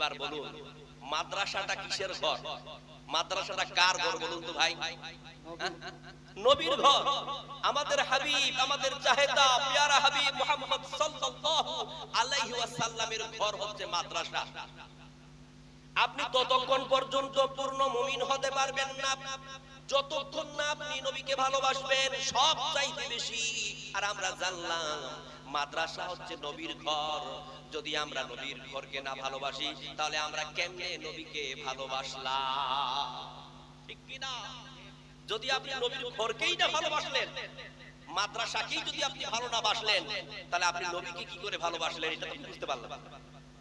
এবার বলুন মাদ্রাসাটা কিসের ঘর? মাদ্রাসাটা কার ঘর বলুন তো ভাই? নবীর ঘর। আমাদের হাবিব, আমাদের চাহেতা প্যারা হাবিব মুহাম্মদ সাল্লাল্লাহু আলাইহি ওয়াসাল্লামের ঘর হচ্ছে মাদ্রাসা। আপনি ততক্ষণ পর্যন্ত পূর্ণ মুমিন হতে পারবেন না যতক্ষণ না আপনি নবীকে ভালোবাসবেন সব চাইতে বেশি। আর আমরা জানলাম মাদ্রাসা হচ্ছে নবীর ঘর। যদি আমরা নবীর ঘরকে না ভালোবাসি তাহলে আমরা কেমনে নবীকে ভালোবাসলাম? ঠিক কি না? যদি আপনি নবীর ঘরকেই না ভালোবাসলেন, মাদ্রাসাকেই যদি আপনি ভালো না বাসলেন, তাহলে আপনি নবীকে কি করে ভালোবাসলেন এটা আপনি বুঝতে পারলেন?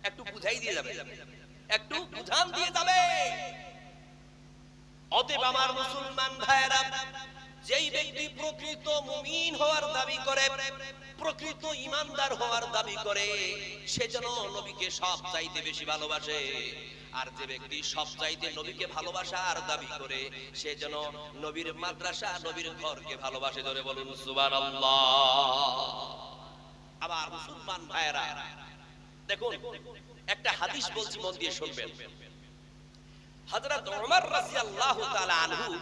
একটু বুঝাই দিয়ে যাবে, একটু বুঝান দিয়ে যাবে। অতএব আমার মুসলমান ভাইরা, যেই ব্যক্তি প্রকৃত মুমিন হওয়ার দাবি করে, প্রকৃত ঈমানদার হওয়ার দাবি করে, সে যেন নবীকে সব চাইতে বেশি ভালোবাসে। আর যে ব্যক্তি সব চাইতে নবীকে ভালোবাসার দাবি করে, সে যেন নবীর মাদ্রাসা, নবীর ঘরকে ভালোবাসে। ধরে বলুন সুবহানাল্লাহ। আবার মুসলমান ভাইরা দেখুন, একটা হাদিস বলছি, মন দিয়ে শুনবেন। হযরত ওমর রাদিয়াল্লাহু তাআলা আনহু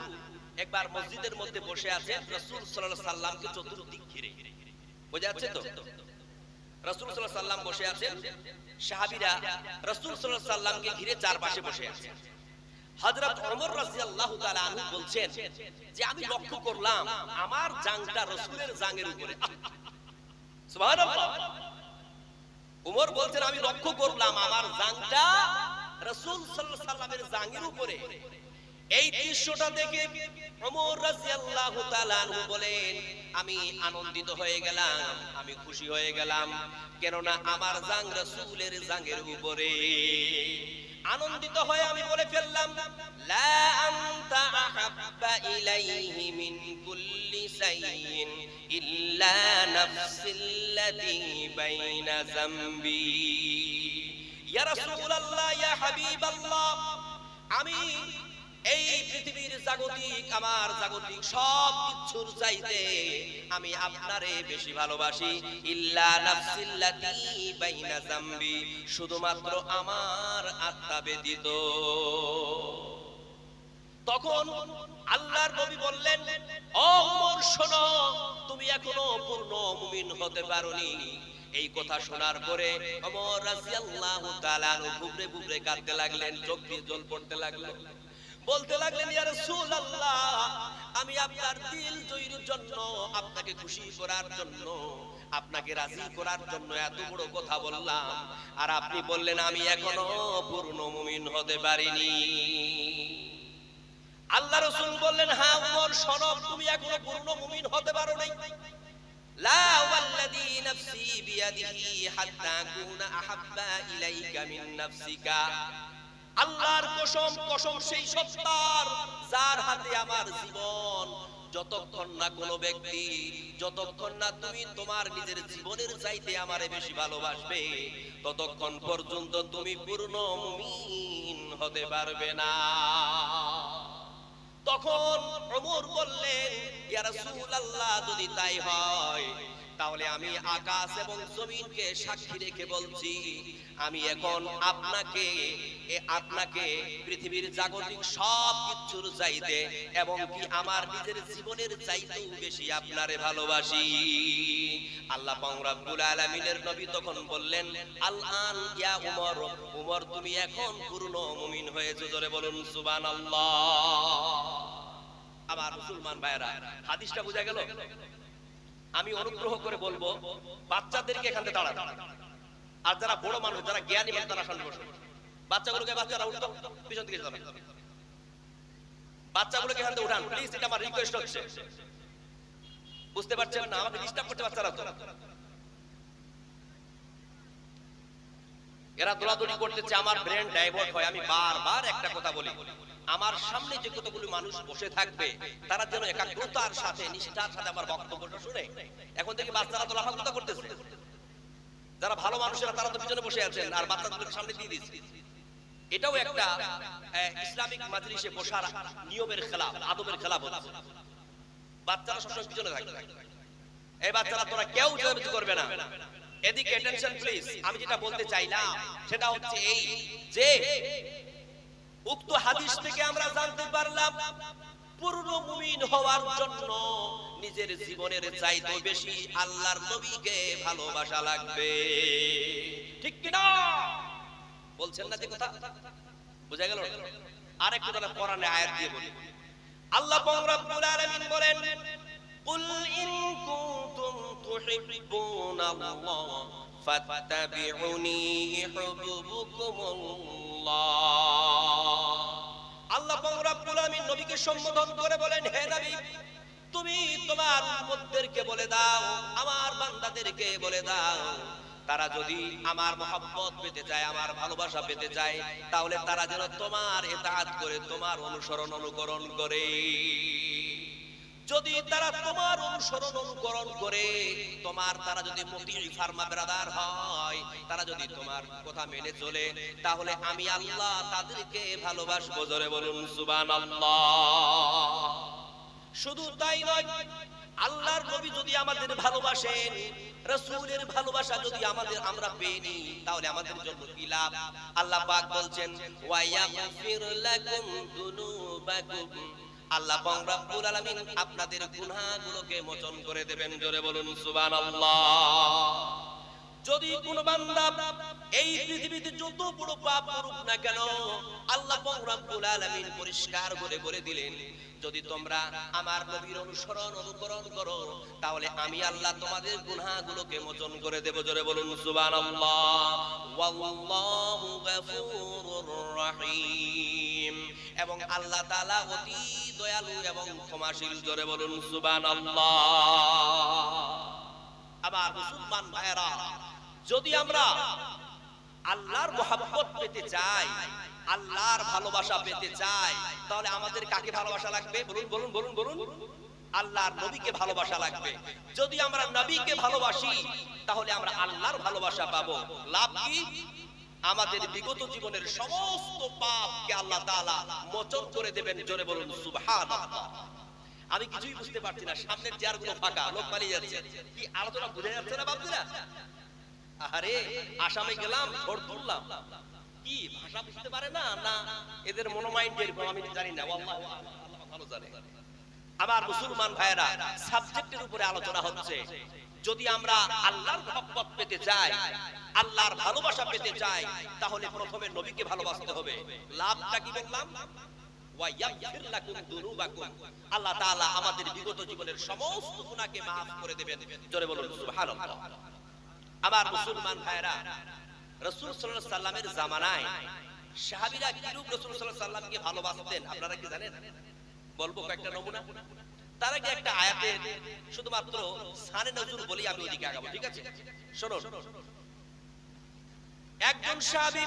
একবার মসজিদের মধ্যে বসে আছেন, রাসূল সাল্লাল্লাহু আলাইহি সাল্লামকে চতুর্দিক ঘিরে। বোঝা যাচ্ছে তো? রাসূল সাল্লাল্লাহু আলাইহি সাল্লাম বসে আছেন, সাহাবীরা রাসূল সাল্লাল্লাহু আলাইহি সাল্লামকে ঘিরে চারপাশে বসে আছেন। হযরত ওমর রাদিয়াল্লাহু তাআলা আনহু বলছেন যে আমি লক্ষ্য করলাম আমার জাংটা রাসূলের জাঙের উপরে। সুবহানাল্লাহ। ওমর বলছেন আমি লক্ষ্য করলাম আমার জাংটা রাসূল সাল্লাল্লাহু আলাইহি সাল্লামের জাঙের উপরে। এই দৃশ্যটা দেখে ওমর রাদিয়াল্লাহু তাআলা আনহু বলেন আমি আনন্দিত হয়ে গেলাম, আমি খুশি হয়ে গেলাম, কেননা আমার জাং রাসূলের জাঙের উপরে। আনন্দিত হয়ে আমি বলে ফেললাম লা আনতা আহাব্বা ইলাইহি মিন কুল্লি শাইইন ইল্লা নাফসিল্লাতী বাইনা যামবি। ইয়া রাসূলুল্লাহ, ইয়া হাবিবাল্লাহ, আমি এই পৃথিবীর জাগতিক, আমার জাগতিক সব কিছুর চাইতে আমি আপনারে বেশি ভালোবাসি। ইল্লা নাফসিল্লাতী বাইনা যামবি, শুধুমাত্র আমার আত্মা ব্যতীত। তখন আল্লাহর নবী বললেন ও ওমর শোনো, তুমি এখনো পূর্ণ মুমিন হতে পারোনি। এই কথা শোনার পরে ওমর রাদিয়াল্লাহু তাআলা আনহু বুবরে বুবরে কাঁদতে লাগলেন, চোখ দিয়ে জল পড়তে লাগলো। বলতে লাগলেন ইয়া রাসূলুল্লাহ, আমি আপনার দিল জয়ের জন্য, আপনাকে খুশি করার জন্য, আপনাকে রাজি করার জন্য এত বড় কথা বললাম, আর আপনি বললেন আমি এখনো পূর্ণ মুমিন হতে পারিনি। আল্লাহ রাসূল বললেন হ্যাঁ ওমর শোনো, তুমি এখনো পূর্ণ মুমিন হতে পারো নাই। লা ওয়াল্লাযী নাফসি বিয়াদিহি হাত্তা কুনা আহাব্বা ইলাইকা মিন নাফসিকা। আল্লাহর কসম, কসম সেই সত্তার যার হাতে আমার জীবন, যতক্ষণ না কোনো ব্যক্তি, যতক্ষণ না তুমি তোমার নিজের জীবনের চাইতে আমারে বেশি ভালোবাসবে, ততক্ষণ পর্যন্ত তুমি পূর্ণ মুমিন হতে পারবে না। তখন ওমর বললেন ইয়া রাসূলুল্লাহ, যদি তাই হয় তাহলে আমি আকাশ এবং জমিনকে সাক্ষী রেখে বলছি, আমি এখন আপনাকে পৃথিবীর জাগতিক সব কিছুর চাইতে এবং কি আমার নিজের জীবনের চাইতেও বেশি আপনারে ভালোবাসি। আল্লাহ পাক রব্বুল আলামিনের নবী তখন বললেন আল-আন ইয়া উমর, উমর তুমি এখন পূর্ণ মুমিন হয়েছো। জোরে বলুন সুবহানাল্লাহ। আমার মুসলমান ভাইরা, হাদিসটা বোঝা গেল? আমি অনুগ্রহ করে বলবো বাচ্চাদেরকে এখান থেকে দাঁড়ান, আর যারা বড় মানুষ, যারা জ্ঞানী মানুষ, তারা সামনে বসুন। বাচ্চাগুলোকে, বাচ্চারা উঠো, পিছন দিকে যাবেন। বাচ্চাগুলোকে এখান থেকে উঠান প্লিজ, এটা আমার রিকোয়েস্ট হচ্ছে। বুঝতে পারছেন না? আমাকে ডিস্টার্ব করতে বাচ্চারা তো, এরা দৌড়াদৌড়ি করতেছে, আমার ব্রেন ডাইভার্ট হয়। আমি বারবার একটা কথা বলি, আমার সামনে যে কতগুলো মানুষ বসে থাকবে তারা যেন একাগ্রতার সাথে, নিষ্ঠার সাথে আমার বক্তব্যটা শুনে। এখন থেকে বাচ্চারা তো লাফাগুতা করতেছে, যারা ভালো মানুষেরা তারা তো পিছনে বসে আছেন আর বাচ্চাগুলোকে সামনে দিয়ে দিচ্ছে। এটাও একটা ইসলামিক মাজলিসে বসার নিয়মের খেলাফ, আদবের খেলাফ হচ্ছে। বাচ্চারা সবসময় পিছনে থাকবে। এই বাচ্চারা তোরা কেউ জয়বুদ্ধি করবে না, এদিকে অ্যাটেনশন প্লিজ। আমি যেটা বলতে চাইলাম সেটা হচ্ছে এই যে উক্ত হাদিস থেকে আমরা জানতে পারলাম পূর্ণ মুমিন হওয়ার জন্য নিজের জীবনের চাইতে বেশি আল্লাহর নবীকে ভালোবাসা লাগবে, ঠিক কি না? বলছেন না যে কথা বুঝা গেল? আরেকটু তাহলে কোরআনে আয়াত দিয়ে বলি। আল্লাহ পাক রব্বুল আলামিন বলেন, কুল ইন কুনতুম তুহিব্বুনাল্লাহ ফাত্তাবিউনি ইউহিব্বুকুমুল্লাহ। আল্লাহ পাক রব্বুল আলামিন নবীকে সম্বোধন করে বলেন, হে নবী তুমি তোমার উম্মতদেরকে বলে দাও, আমার বান্দাদেরকে বলে দাও, তারা যদি আমার মহব্বত পেতে চায়, আমার ভালোবাসা পেতে চায়, তাহলে তারা যেন তোমার ইতাআত করে, তোমার অনুসরণ অনুকরণ করে। যদি তারা তোমার অনুসরণ অনুকরণ করে, তারা যদি মুতিঈ ফারমা ব্রাদার হয়, তারা যদি তোমার কথা মেনে চলে, তাহলে আমি আল্লাহ তাদেরকে ভালোবাসবো। জোরে বলুন সুবহানাল্লাহ। শুধু তাই নয়, আল্লাহর নবী যদি আমাদের ভালোবাসেন, রাসূলের ভালোবাসা যদি আমরা পেয়ে নিই, তাহলে আমাদের জন্য কি লাভ? আল্লাহ পাক বলছেন, ওয়া ইয়াগফির লাকুম যুনুবাকুম, আল্লাহ পাক রব্বুল আলামিন আপনাদের গুনাহগুলোকে মোচন করে দেবেন। জোরে বলুন সুবহানাল্লাহ। যদি কোন বান্দা এই পৃথিবীতে যত বড় পাপ করুক না কেন, আল্লাহ পাক রব্বুল আলামিন পরিষ্কার করে বলে দিলেন, যদি তোমরা আমার নবীর অনুসরণ অনুকরণ করো, তাহলে আমি আল্লাহ তোমাদের গুনাহগুলোকে মোচন করে দেব। জোরে বলুন সুবহানাল্লাহ। ওয়াল্লাহু গফুরুর রহিম, এবং আল্লাহ তাআলা অতি দয়ালু এবং ক্ষমাশীল। জোরে বলুন সুবহানাল্লাহ। আবার মুসলমান ভাইরা, যদি আমরা আল্লাহর মহব্বত পেতে চাই, আল্লাহর ভালোবাসা পেতে চাই, তাহলে আমাদের কাকে ভালোবাসা লাগবে? বলুন বলুন বলুন বলুন। আল্লাহর নবীকে ভালোবাসা লাগবে। যদি আমরা নবীকে ভালোবাসি, তাহলে আমরা আল্লাহর ভালোবাসা পাবো। লাভ কি? আমাদের বিগত জীবনের সমস্ত পাপকে আল্লাহ তাআলা মোচন করে দেবেন। জোরে বলুন সুবহানাল্লাহ। আমি কিছুই বুঝতে পারছি না, সামনের চেয়ারগুলো ফাঁকা, লোক পালিয়ে যাচ্ছে। কি আলোচনা বুঝে যাচ্ছে না বাবুরা? আরে আসামে গেলাম, ভোট তুললাম, কি ভাষা বুঝতে পারে না, না এদের মনোমাইন্ড এরকম আমি জানি না, আল্লাহ ভালো জানে। আমার মুসলমান ভাইরা, সাবজেক্টের উপরে আলোচনা হচ্ছে। যদি আমরা আল্লাহর মহব্বত পেতে চাই, আল্লাহর ভালোবাসা পেতে চাই, তাহলে প্রথমে নবীকে ভালোবাসতে হবে। লাভটা কি বললাম? ওয়া ইয়াগফির লাকুম যুনুবাকুম, আল্লাহ তাআলা আমাদের বিগত জীবনের সমস্ত গুনাহকে maaf করে দেবেন। জোরে বলুন সুবহানাল্লাহ। আমার মুসলমান ভাইরা, রাসূল সাল্লাল্লাহু আলাইহি সাল্লামের জামানায় সাহাবীরা কিরূপ রাসূল সাল্লাল্লাহু আলাইহি সাল্লামকে ভালোবাসতেন আপনারা কি জানেন? বলবো কয়েকটা নমুনা। তার আগে একটা আয়াতের শুধুমাত্র শানে নজুল বলি, আমি ওদিকে আগাবো, ঠিক আছে? শুনুন, একজন সাহাবী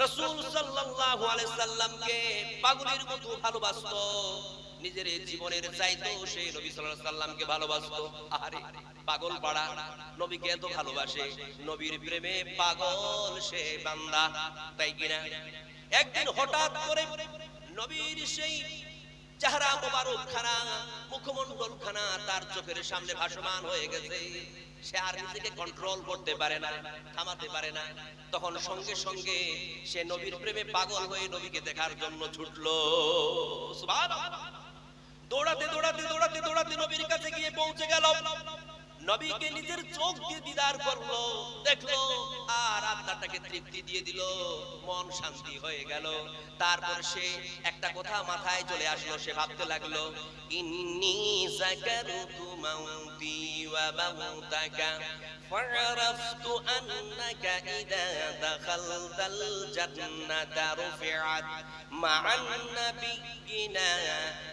রাসূল সাল্লাল্লাহু আলাইহি সাল্লামকে পাগলের মতো ভালোবাসতো। নিজের জীবনের চাইতেও সে নবী সাল্লাল্লাহু আলাইহি সাল্লামকে ভালোবাসতো। আরে পাগল পাড়া, নবীকে এত ভালোবাসে, নবীর প্রেমে পাগল সে বান্দা, তাই কিনা? একদিন হঠাৎ করে নবীর সেই চেহারা মোবারক খানা, মুখমণ্ডল খানা তার চোখের সামনে ভাসমান হয়ে গেছে। সে আর নিজেকে কন্ট্রোল করতে পারে না, থামাতে পারে না। তখন সঙ্গে সঙ্গে সে নবীর প্রেমে পাগল হয়ে নবীকে দেখার জন্য ছুটলো। সুবহানাল্লাহ। দৌড়াতে দৌড়াতে দৌড়াতে দৌড়াতে নবীর কাছে গিয়ে পৌঁছে গেল। নবীকে নিজের চোখ দিয়ে দিদার করলো, দেখলো, আর আত্মাটাকে তৃপ্তি দিয়ে দিল, মন শান্তি হয়ে গেল। তারপর সে একটা কথা মাথায় চলে আসলো, সে ভাবতে লাগলো, ইন্নী যাকারতু মাউতি ওয়া মাউতাকা ফা'রাফতু আন্নাকা ইযা দাখালতাল জান্নাতা রুফিআত মা'আন নাবিয়্যিনা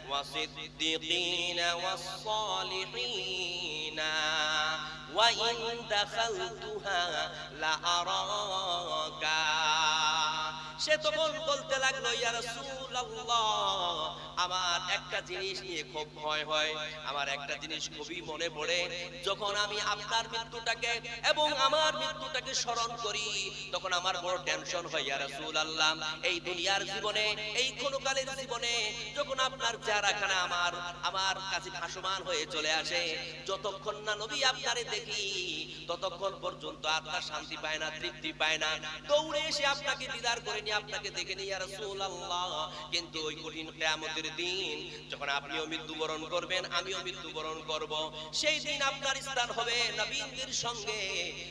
ওয়া সিদ্দিকিনা ওয়াস সালিহিনা ওয়া ইন দাখালতুহা লা আরাকা। সে তখন বলতে লাগলো, ইয়া রাসূলুল্লাহ, আমার একটা জিনিস নিয়ে খুব ভয় হয়, আমার একটা জিনিস খুবই মনে পড়ে, যখন আমি আপনার মৃত্যুটাকে এবং আমার মৃত্যুটাকে স্মরণ করি তখন আমার বড় টেনশন হয় ইয়া রাসূলুল্লাহ। এই দুনিয়ার জীবনে, এই ক্ষণকালের জীবনে যখন আপনার চেহারাখানা আমার কাছে ভাসমান হয়ে চলে আসে, যতক্ষণ না নবী আপনারে দেখি ততক্ষণ পর্যন্ত আত্মা শান্তি পায় না, তৃপ্তি পায় না। দৌড়ে এসে আপনাকে দিদার করে নিয়ে আপনাকে দেখে নিই ইয়া রাসূলুল্লাহ। কিন্তু ওই কঠিন কিয়ামতের দিন যখন আপনিও মৃত্যুবরণ করবেন, আমিও মৃত্যুবরণ করব, সেই দিন আপনার স্থান হবে নবীদের সঙ্গে,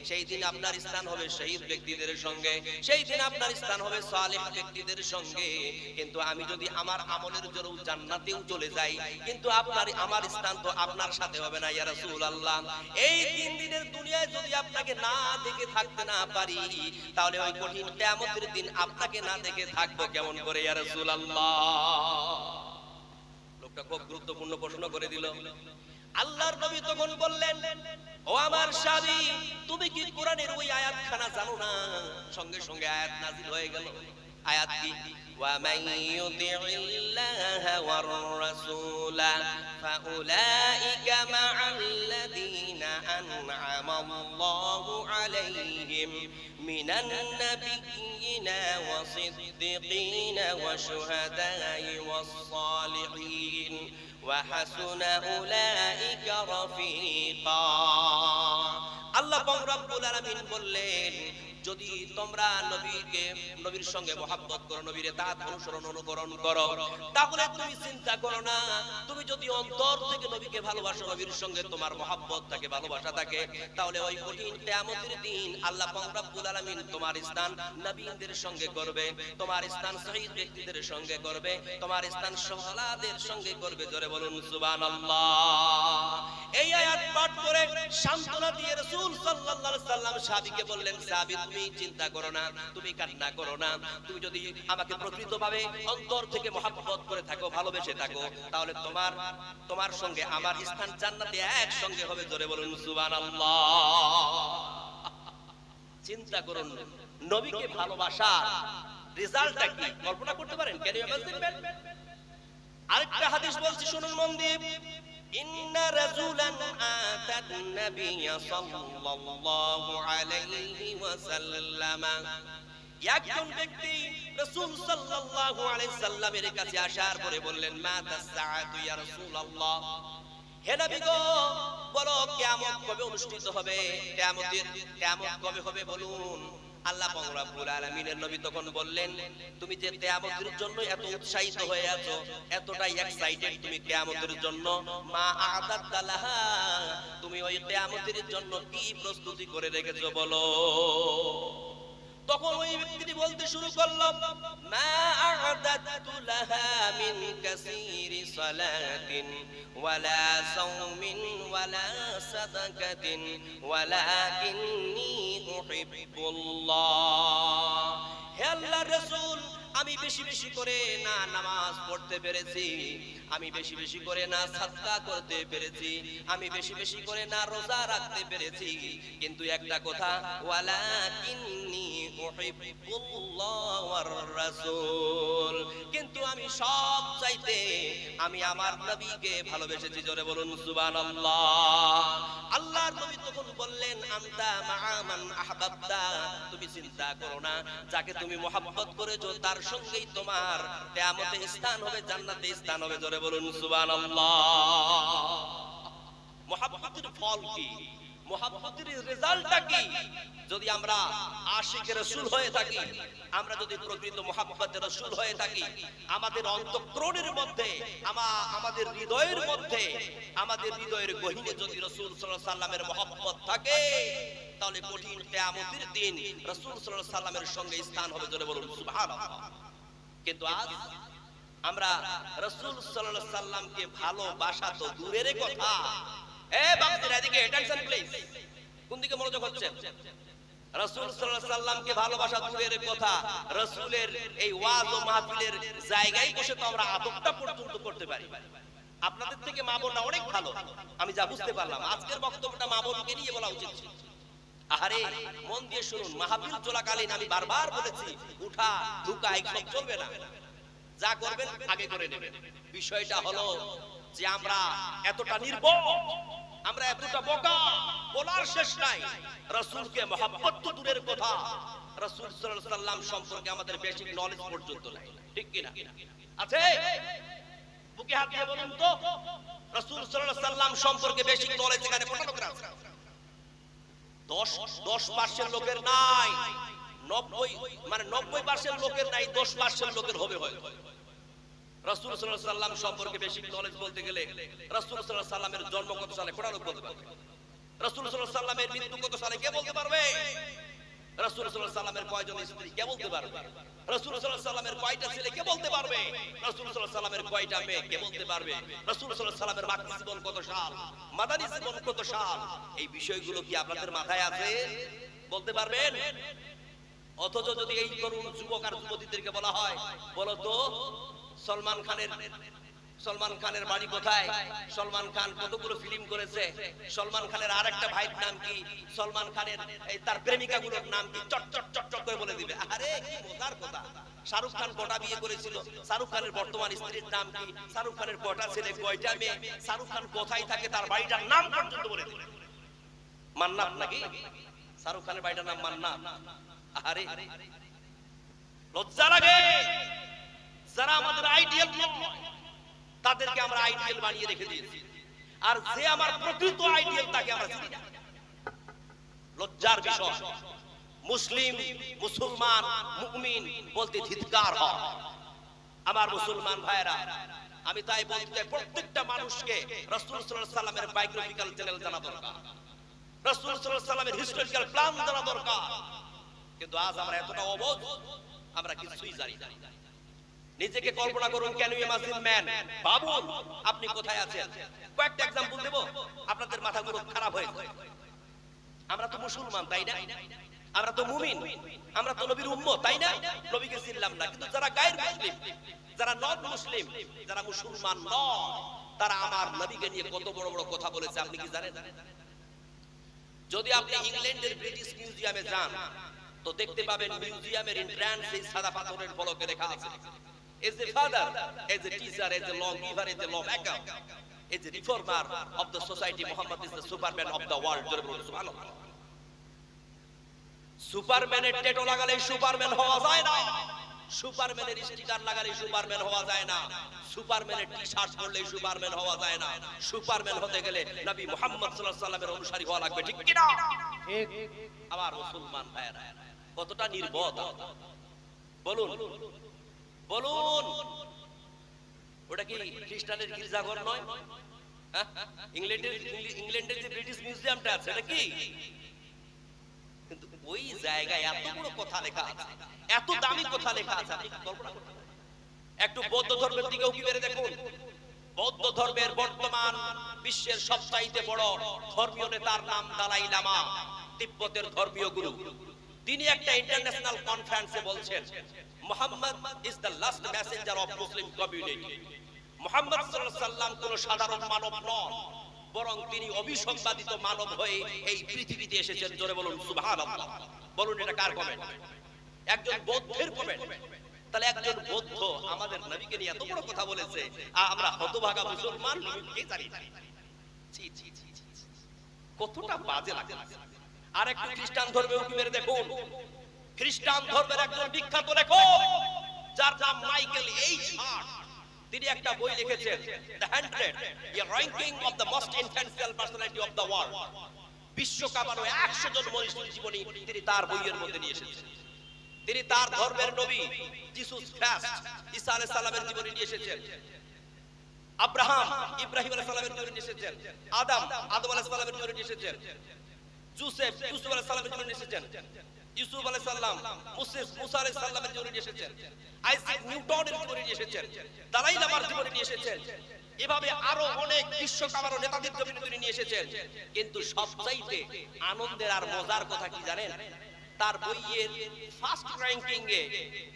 সেই দিন আপনার স্থান হবে শহীদ ব্যক্তিদের সঙ্গে, সেই দিন আপনার স্থান হবে সালেহ ব্যক্তিদের সঙ্গে। কিন্তু আমি যদি আমার আমলের জন্য জান্নাতেও চলে যাই, কিন্তু আমার স্থান তো আপনার সাথে হবে না ইয়া রাসূলুল্লাহ। এই 3 দিনের দুনিয়ায় যদি আপনাকে না দেখে থাকতে না পারি, তাহলে ওই কঠিন কিয়ামতের দিন আপনাকে না দেখে থাকবো কেমন করে ইয়া রাসূলুল্লাহ? লোকটা খুব গুরুত্বপূর্ণ প্রশ্ন করে দিল। আল্লাহর নবী তখন বললেন, ও আমার সাহাবী, তুমি কি কোরআনের ওই আয়াতখানা জানো না? সঙ্গে সঙ্গে আয়াত নাযিল হয়ে গেল। আয়াত কি? ওয়া মান ইউতি'িল্লাহা ওয়ার রাসূলা ফাউলাইকা মা'আল্লাযীনা আন'আমাল্লাহু আলাইহিম মিনান নাবিয়্যিনা ওয়াস-সিদ্দীকিনা ওয়াশ-শুহাদা'i ওয়াস-সালিহিন ওয়া হাসুনা উলাইকা রাফীকা। আল্লাহ পাক রব্বুল আলামিন বললেন, যদি তোমরা নবীর সঙ্গে মহব্বত করো, নবীর ইতাআত অনুকরণ করো, তাহলে তুমি চিন্তা করো না, তুমি যদি অন্তর থেকে নবীকে ভালোবাসো, নবীর সঙ্গে তোমার মহব্বত থাকে, ভালোবাসা থাকে, তাহলে ওই কঠিন কিয়ামতের দিন আল্লাহ পাক রব্বুল আলামিন তোমার স্থান নবীদের সঙ্গে করবে, তোমার স্থান শহীদ ব্যক্তিদের সঙ্গে করবে, তোমার স্থান সুহাদাদের সঙ্গে করবে। জোরে বলুন সুবহানাল্লাহ। এই আয়াত পাঠ করে সান্তনা দিয়ে রাসূল সাল্লাল্লাহু আলাইহি সাল্লাম সাহাবীকে বললেন, সাহাবী, তুমি চিন্তা করো না, তুমি কান্না করো না, তুমি যদি আমাকে প্রকৃতভাবে অন্তর থেকে মহব্বত করে থাকো, ভালোবেসে থাকো, তাহলে তোমার সঙ্গে আমার স্থান জান্নাতে একসঙ্গে হবে। জোরে বলুন সুবহানাল্লাহ। চিন্তা করুন, নবীকে ভালোবাসা রেজাল্টটা কি কল্পনা করতে পারেন? Can you imagine? আরেকটা হাদিস বলছি, শুনুন মন দিয়ে। ইন্না রাজুলান আতান নাবিয়্য সাল্লাল্লাহু আলাইহি ওয়াসাল্লাম, একজন ব্যক্তি রাসূল সাল্লাল্লাহু আলাইহি সাল্লামের কাছে আসার পরে বললেন, মা তাসআতু ইয়া রাসূলুল্লাহ, হে নবী গো, বলো কিয়ামত কবে অনুষ্ঠিত হবে? কিয়ামত কবে হবে বলুন। আল্লাহ পাক রব্বুল আলামিনের নবী তখন বললেন, তুমি যে কিয়ামতের জন্য এত উৎসাহিত হয়ে আছো, এতটাই এক্সাইটেড তুমি কিয়ামতের জন্য, মা আ'দাত লাহা, তুমি ওই কিয়ামতের জন্য কি প্রস্তুতি করে রেখেছো বলো। তখন ওই ব্যক্তি বলতে শুরু করলো, মা আ'দাতু লাহা মিন কাসীরি সালাতিন ওয়ালা সাওমিন ওয়ালা সাদাকাতিন ওয়ালাকিন্নী উহিব্বুল্লাহ। হে আল্লাহর রাসূল, আমি বেশি বেশি করে না নামাজ পড়তে পেরেছি, আমি বেশি বেশি করে না সাদকা করতে পেরেছি, আমি বেশি বেশি করে না রোজা রাখতে পেরেছি, কিন্তু একটা কথা, ওয়ালাকিন্নী উহিব্বুল্লাহ ওয়ার রাসূল, কিন্তু আমি সব চাইতে আমি আমার নবীকে ভালোবেসেছি। জোরে বলুন সুবহানাল্লাহ। আল্লাহর নবী তখন বললেন, আনতা মা'a মান আহবাবতা, তুমি চিন্তা করো না, যাকে তুমি মহব্বত করেছো তার সঙ্গেই তোমার কিয়ামতে স্থান হবে, জান্নাতে স্থান হবে। জোরে বলুন সুবহানাল্লাহ। মহব্বতের ফল কি? মহব্বতের রেজাল্টটা কি? যদি আমরা আশিকের রাসূল হয়ে থাকি, আমরা যদি প্রকৃত মহব্বতের রাসূল হয়ে থাকি, আমাদের অন্তঃকরণের মধ্যে, আমাদের হৃদয়ের মধ্যে, আমাদের হৃদয়ের গহীনে যদি রাসূল সাল্লাল্লাহু আলাইহি সাল্লামের মহব্বত থাকে, তাহলে কঠিন কিয়ামতের দিন রাসূল সাল্লাল্লাহু আলাইহি সাল্লামের সঙ্গে স্থান হবে। জোরে বলুন সুবহানাল্লাহ। কিন্তু আজ আমরা রাসূল সাল্লাল্লাহু আলাইহি সাল্লামকে ভালোবাসা তো দূরের কথা। বাপজিরা, এদিকে অ্যাটেনশন প্লিজ। কোন দিকে মনোযোগ হচ্ছে? রাসূল সাল্লাল্লাহু আলাইহি সাল্লামকে ভালোবাসা দূরের কথা, রাসূলের এই ওয়াজ ও মাহফিলের জায়গায় বসে তো আমরা আদবটা পর্যন্ত করতে পারি। আপনাদের থেকে মা বোনরা অনেক ভালো, আমি যা বুঝতে পারলাম। আজকের বক্তব্যটা মা বোনকে নিয়ে বলা উচিত ছিল, আরে মন দিয়ে শুনুন, মাহফিল চলাকালীন আমি বারবার বলেছি উঠা ঢুকা এইসব চলবে না, যা করবেন আগে করে নেবেন। বিষয়টা হলো যে আমরা এতটা নির্বোধ, আমরা এতটা বোকা, বলার শেষ নাই। রাসূলকে মহব্বত তো দূরের কথা, রাসূল সাল্লাল্লাহু আলাইহি সাল্লাম সম্পর্কে আমাদের বেসিক নলেজ পর্যন্ত নাই, ঠিক কি না? আছে? বুকে হাত দিয়ে বলুন তো, রাসূল সাল্লাল্লাহু আলাইহি সাল্লাম সম্পর্কে বেসিক নলেজ এখানে কত লোকের আছে? 10% লোকের নাই, 90% লোকের নাই, 10% লোকের হবে হয়তো। রাসূল সাল্লাল্লাহু আলাইহি সাল্লাম সম্পর্কে বেসিক নলেজ বলতে গেলে রাসূল সাল্লাল্লাহু আলাইহি সাল্লামের জন্ম কত সালে কোন লোক বলতে পারবে? রাসূল সাল্লাল্লাহু আলাইহি সাল্লামের মৃত্যু কত সালে কে বলতে পারবে? রাসূল সাল্লাল্লাহু আলাইহি সাল্লামের কয়জন স্ত্রী কে বলতে পারবে? রাসূল সাল্লাল্লাহু আলাইহি সাল্লামের কয়টা ছেলে কে বলতে পারবে? রাসূল সাল্লাল্লাহু আলাইহি সাল্লামের কয়টা মেয়ে কে বলতে পারবে? রাসূল সাল্লাল্লাহু আলাইহি সাল্লামের মাক্কি জীবন কত সাল, মাদানী জীবন কত সাল, এই বিষয়গুলো কি আপনাদের মাথায় আছে? বলতে পারবেন? অথচ যদি এই তরুণ যুবক আর যুবতীদেরকে বলা হয় বলো তো সলমান খানের বাড়ি কোথায়, সলমান খান কতগুলো ফিল্ম করেছে, সলমান খানের আরেকটা ভাইয়ের নাম কি, সলমান খানের তার প্রেমিকাগুলোর নাম কি, চট চট চট চট করে বলে দিবে। আরে কি মজার কথা! শাহরুখ খান কটা বিয়ে করেছিল, শাহরুখ খানের বর্তমান স্ত্রীর নাম কি, শাহরুখ খানের কটা ছেলে কয়টা মেয়ে, শাহরুখ খান কোথায় থাকে তার বাড়িটার নাম পর্যন্ত বলে দিবে। মান্নাত নাকি? শাহরুখ খানের বাড়িটার নাম মান্নাত। আরে লজ্জা লাগে। যারা আমাদের আইডিয়াল নয় তাদেরকে আমরা আইডিয়াল বানিয়ে রেখে দিয়েছি, আর যে আমার প্রকৃত আইডিয়াল তাকে আমরা চিনি না। লজ্জার বিষয়। মুসলিম, মুসলমান, মুমিন বলতে ধিক্কার হয়। আমার মুসলমান ভাইরা, আমি তাই বলতে চাই প্রত্যেকটা মানুষকে রাসূল সাল্লাল্লাহু আলাইহি সাল্লামের বায়োগ্রাফিক্যাল চ্যানেল জানা দরকার, রাসূল সাল্লাল্লাহু আলাইহি সাল্লামের হিস্টোরিক্যাল প্ল্যান জানা দরকার। কিন্তু আজ আমরা এতটা অবোধ, আমরা কিছুই জানি না। নিজেকে কল্পনা করুন, ক্যান ইউ ইমাজিন ম্যান, ভাবুন আপনি কোথায় আছেন। কয়েকটা एग्जांपल দেব, আপনাদের মাথাগুলো খারাপ হয়ে যাবে। আমরা তো মুসলমান, তাই না? আমরা তো মুমিন, আমরা তো নবীর উম্মত, তাই না? নবীকে চিনলাম না, কিন্তু যারা গায়ের মুসলিম, যারা নন মুসলিম, যারা মুসলমান নয়, তারা আমার নবীকে নিয়ে কত বড় বড় কথা বলেছে আপনি কি জানেন? যদি আপনি ইংল্যান্ডের ব্রিটিশ মিউজিয়ামে যান তো দেখতে পাবেন মিউজিয়ামের এন্ট্রান্স এই সাদা পাথরের ফলকে লেখা আছে, as a father, as a teacher, as a lawgiver, as a lawmaker, as a reformer of the society, Muhammad is the superman of the world. সুবহানাল্লাহ। সুপারম্যানের ট্যাটু লাগালে সুপারম্যান হওয়া যায় না, সুপারম্যানের স্টিকার লাগালে সুপারম্যান হওয়া যায় না, সুপারম্যানের টি-শার্ট পরলে সুপারম্যান হওয়া যায় না। সুপারম্যান হতে গেলে নবী মুহাম্মদ সাল্লাল্লাহু আলাইহি সাল্লামের অনুসারী হওয়া লাগবে, ঠিক কি না? ঠিক। আমার মুসলমান ভাইরা কতটা নির্বোধ বলুন, বলুন। ওটা কি খ্রিস্টানের গির্জাঘর নয়? ইংল্যান্ডের যে ব্রিটিশ মিউজিয়ামটা আছে এটা কি? কিন্তু ওই জায়গায় এত বড় কথা লেখা আছে, এত দামি কথা লেখা আছে, আপনি কল্পনা করতে পারেন? একটু বৌদ্ধ ধর্মের দিকেও কি বেরে দেখুন। বৌদ্ধ ধর্মের বর্তমান বিশ্বের সবচাইতে বড় ধর্মীয় নেতার নাম দালাই লামা, তিব্বতের ধর্মীয় গুরু। তিনি একটা ইন্টারন্যাশনাল কনফারেন্সে বলছেন Muhammad is the last Messenger of Muslim community. Muhammad সাল্লাল্লাহু আলাইহি সাল্লাম কোন সাধারণ মানব নন, বরং তিনি অভিসম্পাদিত মানব হয়ে এই পৃথিবীতে এসেছেন। জোরে বলুন সুবহানাল্লাহ। বলুন এটা কার কমেন্ট? একজন বৌদ্ধের কমেন্ট। তাহলে একজন বৌদ্ধ আমাদের নবীকে নিয়ে এত বড় কথা বলেছে, আমরা হতভাগা মুসলমান নবীকে জানি না। জি জি জি জি, কতটা বাজে লাগে। আর একটু খ্রিস্টান ধর্মে উঠে মেরে দেখুন। খ্রিস্টান ধর্মের একজন বিখ্যাত লেখক যার নাম মাইকেল এইচ হার্ট, তিনি একটা বই লিখেছেন, the 100 a ranking of the most influential personality of the world। বিশ্ব কাঁপানো 100 জন মনীষীর জীবনী তিনি তার বইয়ের মধ্যে নিয়ে এসেছেন। তিনি তার ধর্মের নবী জিসাস খ্রিস্ট ঈসা আলাইহিস সালামের জীবনী নিয়ে এসেছেন, ইব্রাহিম আলাইহিস সালামের জীবনী নিয়ে এসেছেন, আদম আলাইহিস সালামের জীবনী নিয়ে এসেছেন, জোসেফ আলাইহিস সালামের জীবনী নিয়ে এসেছেন, ইউসুফ আলাইহিস সালাম মুসা আলাইহিস সালামের জীবনী নিয়ে এসেছেন, আইজাক নিউটনের জীবনী নিয়ে এসেছেন, দালাই লামার জীবনী নিয়ে এসেছেন। এভাবে আরো অনেক বিশ্বকাপের নেতাদের জীবনী তিনি নিয়ে এসেছেন। কিন্তু সবচাইতে আনন্দের আর মজার কথা কি জানেন? তার বইয়ের ফার্স্ট র‍্যাঙ্কিং এ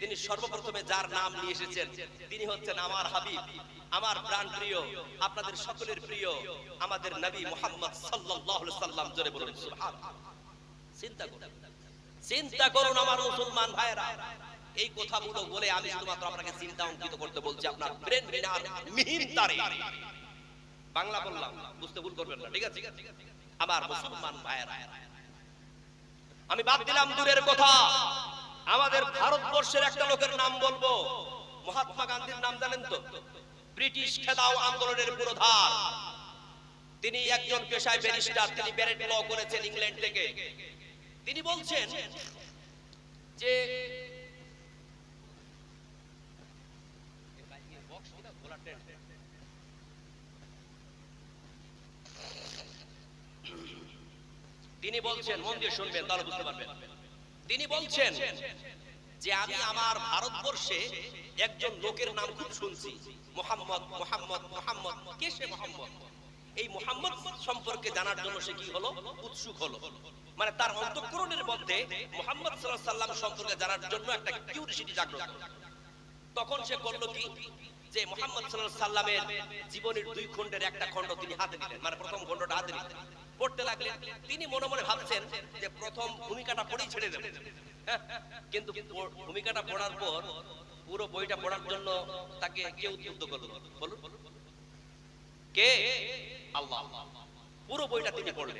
তিনি সর্বপ্রথমে যার নাম নিয়ে এসেছেন তিনি হচ্ছেন আমার হাবিব, আমার প্রাণ প্রিয়, আপনাদের সকলের প্রিয় আমাদের নবী মুহাম্মদ সাল্লাল্লাহু আলাইহি সাল্লাম। জোরে বলুন সুবহানাল্লাহ। চিন্তা করুন, চিন্তা করুন আমার মুসলমান ভাইরা। এই কথাগুলো বলে আমি শুধুমাত্র আপনাকে চিন্তা অঙ্কিত করতে বলছি, আপনার ব্রেন মিনার মিহিন তারে বাংলা বললাম, বুঝতে ভুল করবেন না, ঠিক আছে আমার মুসলমান ভাইরা। আমি বাদ দিলাম দূরের কথা, আমাদের ভারতবর্ষের একটা লোকের নাম বলবো। মহাত্মা গান্ধীর নাম জানেন তো? ব্রিটিশ খেদাও আন্দোলনের পুরোধার। তিনি একজন পেশায় ব্যারিস্টার, তিনি ব্যারেট ল করেছেন ইংল্যান্ড থেকে। তিনি বলছেন যে তিনি বলছেন, মন দিয়ে শুনবেন তাহলে বুঝতে পারবেন। তিনি বলছেন যে আমি আমার ভারতবর্ষে একজন লোকের নাম খুব শুনছি, মুহাম্মদ মুহাম্মদ মুহাম্মদ। কে সে মুহাম্মদ? এই মুহাম্মদ সম্পর্কে জানার জন্য সে কি হলো? উৎসুক হলো। মানে তার অন্তঃকরণের মধ্যে মুহাম্মদ সাল্লাল্লাহু আলাইহি সাল্লাম সম্পর্কে জানার জন্য একটা কিউরিওসিটি জাগ্রত। তখন সে করলো কি, যে মুহাম্মদ সাল্লাল্লাহু আলাইহি সাল্লামের জীবনের দুই খণ্ডের একটা খণ্ড তিনি হাতে নিলেন, মানে প্রথম খণ্ডটা হাতে নিলেন, পড়তে লাগলেন। তিনি মনে মনে ভাবছেন যে প্রথম ভূমিকাটা পড়েই ছেড়ে দেবেন, কিন্তু ভূমিকাটা পড়ার পর পুরো বইটা পড়ার জন্য তাকে কে উদ্বুদ্ধ করলো? বলুন কে? আল্লাহ। পুরো বইটা তিনি পড়লেন।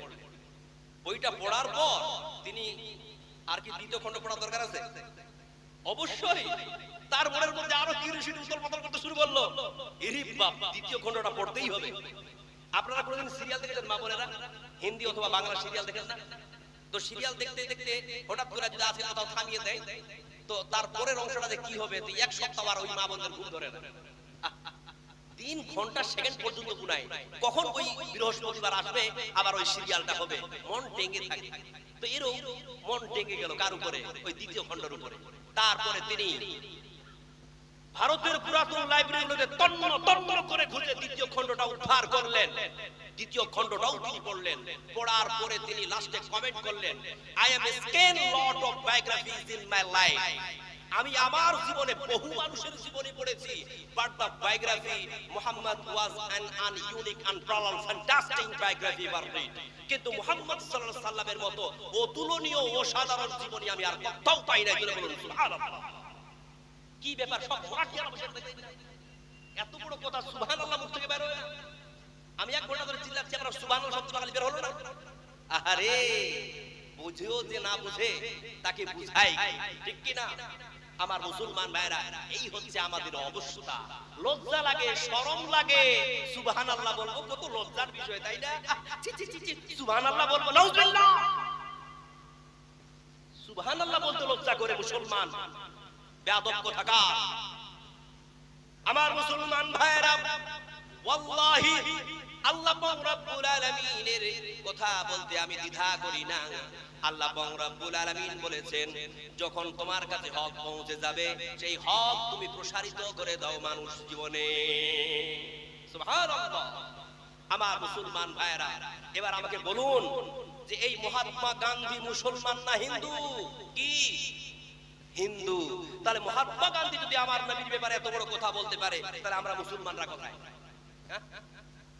বইটা পড়ার পর তিনি আর কি দ্বিতীয় খণ্ড পড়ার দরকার আছে? অবশ্যই। তার মনের মধ্যে আরো কিউরিওসিটি উতল-পাতল করতে শুরু করলো, এরে বাপ, দ্বিতীয় খণ্ডটা পড়তেই হবে। আপনারা কোনদিন সিরিয়াল দেখেছেন মা বোনেরা? হিন্দি অথবা বাংলা সিরিয়াল দেখেন না? তো সিরিয়াল দেখতে দেখতে হঠাৎ করে যদি আছে কোথাও থামিয়ে দেয়, তো তার পরের অংশটাতে কি হবে? তো এক সপ্তাহ আর ওই মা বোনদের ঘুম ধরে না। 3 ঘন্টা সেকেন্ড পর্যন্ত গুনায় কখন ওই বৃহস্পতিবার আসবে আবার ওই সিরিয়ালটা হবে, মন টেঙ্গে থাকে। তো এরও মন টেঙ্গে গেল কার উপরে? ওই দ্বিতীয় খণ্ডের উপরে। তারপরে তিনি ভারতের পুরাতন লাইব্রেরিগুলোতে তন্ন তন্ন করে খুঁজে দ্বিতীয় খণ্ডটা উদ্ধার করলেন। দ্বিতীয় খণ্ডটাও তিনি পড়লেন। পড়ার পরে তিনি লাস্টে কমেন্ট করলেন, I am scan lot of biographies in my life. আমি আমার জীবনে বহু মানুষের জীবনী পড়েছি, but the biography Muhammad was an unique and parallel fantastic biography ever read. কিন্তু মুহাম্মদ সাল্লাল্লাহু আলাইহি সাল্লামের মতো অতুলনীয় অসাধারণ জীবনী আমি আর কোথাও পাই না। জোরে বলুন সুবহানাল্লাহ। কি ব্যাপার, সব ওয়াকিয়া বসে থাকে, এত বড় কথা সুবহানাল্লাহ মুখ থেকে বের হয় না। আমি এক ঘন্টা ধরে চিল্লাচ্ছি, আমরা সুবহানাল্লাহ শব্দটা খালি বের হলো না। আরে বুঝেও যে না বুঝে তাকে বুঝাই, ঠিক কি না আমার মুসলমান ভাইরা? এই হচ্ছে আমাদের অবস্থা। লজ্জা লাগে, শরম লাগে, সুবহানাল্লাহ বলবো কত লজ্জার বিষয়, তাই না? ছি ছি ছি, সুবহানাল্লাহ বলবো, নাউজুবিল্লাহ। সুবহানাল্লাহ বলতে লজ্জা করে মুসলমান, বেয়াদব কোথাকার। আমার মুসলমান ভাইরা, ওয়াল্লাহি আল্লাহ রাব্বুল আলামিনের কথা বলতে আমি দ্বিধা করি না। আল্লাহ রাব্বুল আলামিন বলেছেন, যখন তোমার কাছে হক পৌঁছে যাবে, সেই হক তুমি প্রসারিত করে দাও মানুষ জীবনে। সুবহানাল্লাহ। আমার মুসলমান ভাইরা, এবার আমাকে বলুন যে এই মহাত্মা গান্ধী মুসলমান না হিন্দু? কি হিন্দু। তাহলে মহাত্মা গান্ধী যদি আমার নবীর ব্যাপারে এত বড় কথা বলতে পারে, তাহলে আমরা মুসলমানরা কোথায়?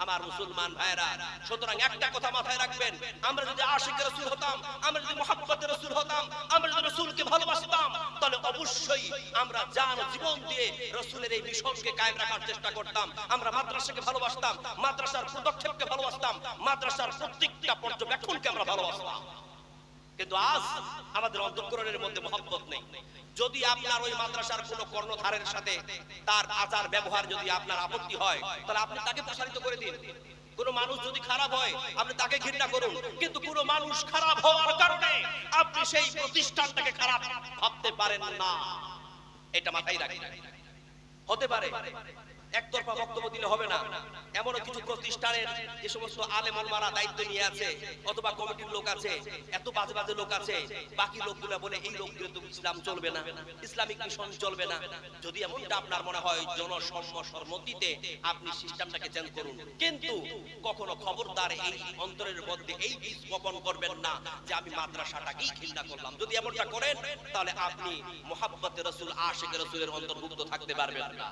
আমার মুসলমান ভাইরা, সুতরাং একটা কথা মাথায় রাখবেন, আমরা যদি আশিক রাসূল হতাম, আমরা যদি মুহাব্বতের রাসূল হতাম, আমরা যদি রাসূলকে ভালোবাসতাম, তাহলে অবশ্যই আমরা জান জীবন দিয়ে রাসূলের এই মিশনকে কায়েম রাখার চেষ্টা করতাম। আমরা মাদ্রাসাকে ভালোবাসতাম, মাদ্রাসার পদক্ষেপকে ভালোবাসতাম, মাদ্রাসার প্রত্যেকটা পর্যবেক্ষণকে আমরা ভালোবাসতাম। কিন্তু আজ আমাদের অন্তঃকরণের মধ্যে মহব্বত নেই। যদি আপনার ওই মাদ্রাসার কোন কর্ণধারের সাথে তার আচার ব্যবহার যদি আপনার আপত্তি হয়, তাহলে আপনি তাকে প্রসারিত করে দিন। কোন মানুষ যদি খারাপ হয়, আপনি তাকে ঘৃণা করুন, কিন্তু কোন মানুষ খারাপ হওয়ার কারণে আপনি সেই প্রতিষ্ঠানটাকে খারাপ ভাবতে পারেন না। এটা মাথায় রাখেন। হতে পারে একতরফা বক্তব্য দিলে হবে না। এমনও কিছু প্রতিষ্ঠানের যে সমস্ত আলেম ওলামারা দায়িত্ব নিয়ে আছে, অথবা কমিটির লোক আছে, এত বাজে বাজে লোক আছে, বাকি লোকগুলো বলে এই লোকগুলো তো ইসলাম চলবে না, ইসলামিক মিশন চলবে না। যদি এমনটা আপনার মনে হয়, জনসম্মতিতে আপনি সিস্টেমটাকে চেঞ্জ করুন, কিন্তু কখনো খবরদার এই অন্তরের মধ্যে এই বীজ বপন করবেন না যে আমি মাদ্রাসাটাকেই ঘৃণা করলাম। যদি এমনটা করেন, তাহলে আপনি মুহাব্বতে রাসূল, আশিক রাসূলের অন্তর্ভুক্ত থাকতে পারবেন না।